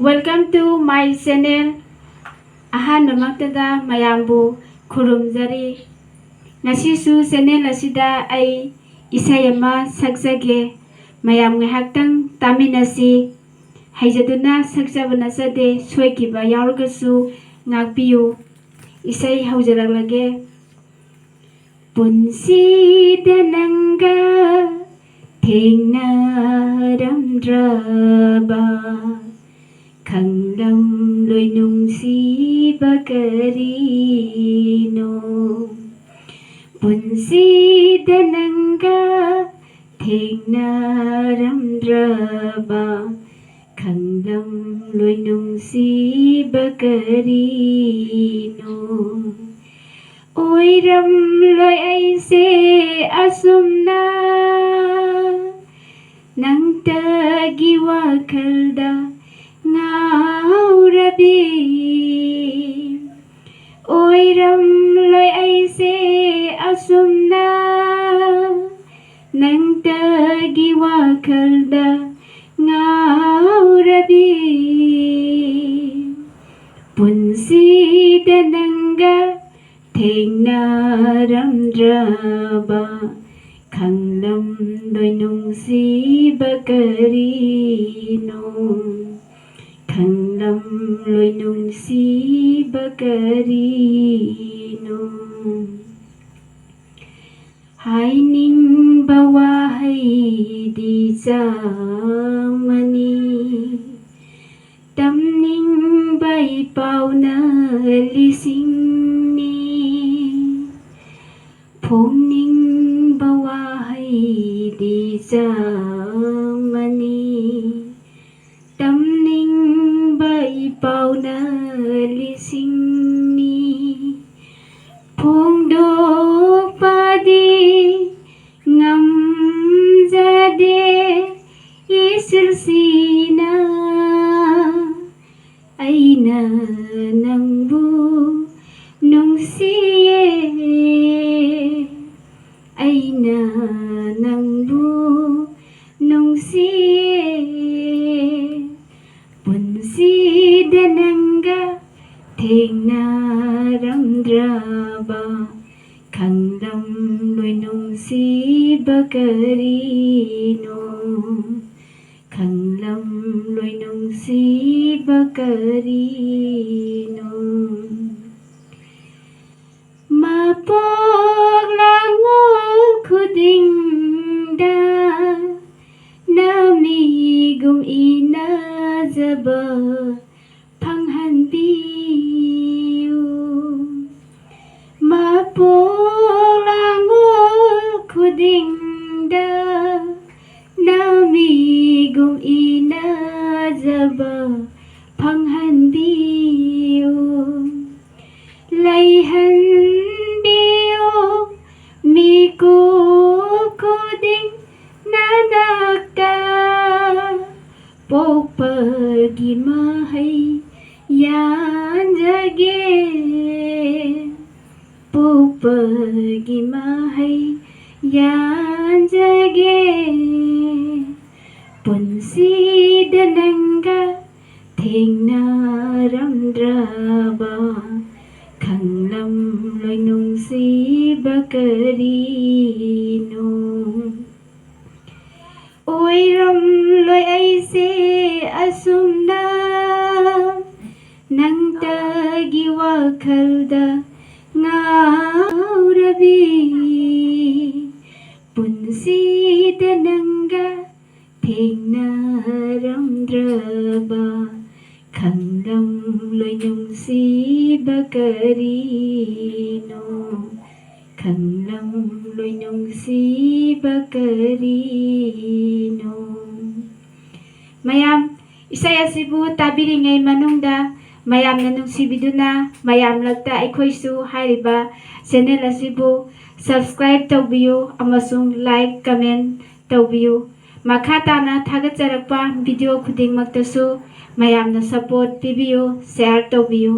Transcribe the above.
Welcome to my channel. Ahanmamaktada mayambu khurumjari. Ngasisu channel asida ai isayama saksage mayam ngahaktang taminasi haijaduna saksabana sade soikiba yaurgasu ngakpiyu isai haujaraglage. Punsida nanga thengnaramdraba khanglam loinungsiba karino. Punsida nanga thengnaramdraba khanglam loinungsiba karino. Oiram loi aise asumna nangtagi wakhalda ngaurabi. Oiram loi aise asumna nangtagi wakhalda ngaurabi. Punsida nanga thengnaramdraba khanglam loinungsiba karino. Khanglam loinungsiba karino. Hainingba wahaydi jamani tamningba ipauna lisingni. Phoningba wahaydi jamani tamningba ipauna lisingni. Phongdokpadi ngamjade isirsina aina nangbu nungsiye. Aina nangbu nungsiye. Punsida nanga thengnaramdraba khanglam loinungsiba karino. Khanglam loinungsiba karino. Mapaglangon khudingda namigum inajaba phanghanbiyu. Mapaglangon khudingda namigum inajaba phanghanbiyu. Laihanbiyo miku kuding nanakta pokpagi mahai yanjage. Pokpagi mahai yanjage. Punsida nanga thengnaramdraba khanglam loinungsiba karino. Oiram loi aise asumna nangtagi wakhalda ngaurabi. Punsida nanga thengnaramdraba khanglam loinungsiba karino. Khanglam loinungsiba karino. Mayam isay asibu tabiringay manungda mayam nanungsibiduna mayam lagta aikoisu hairiba channel asibu subscribe tawbiyu amasung like comment tawbiyu. Makha tana thagatjarakpa video khudingmaktasu mayamna support pibiyu share tawbiyu.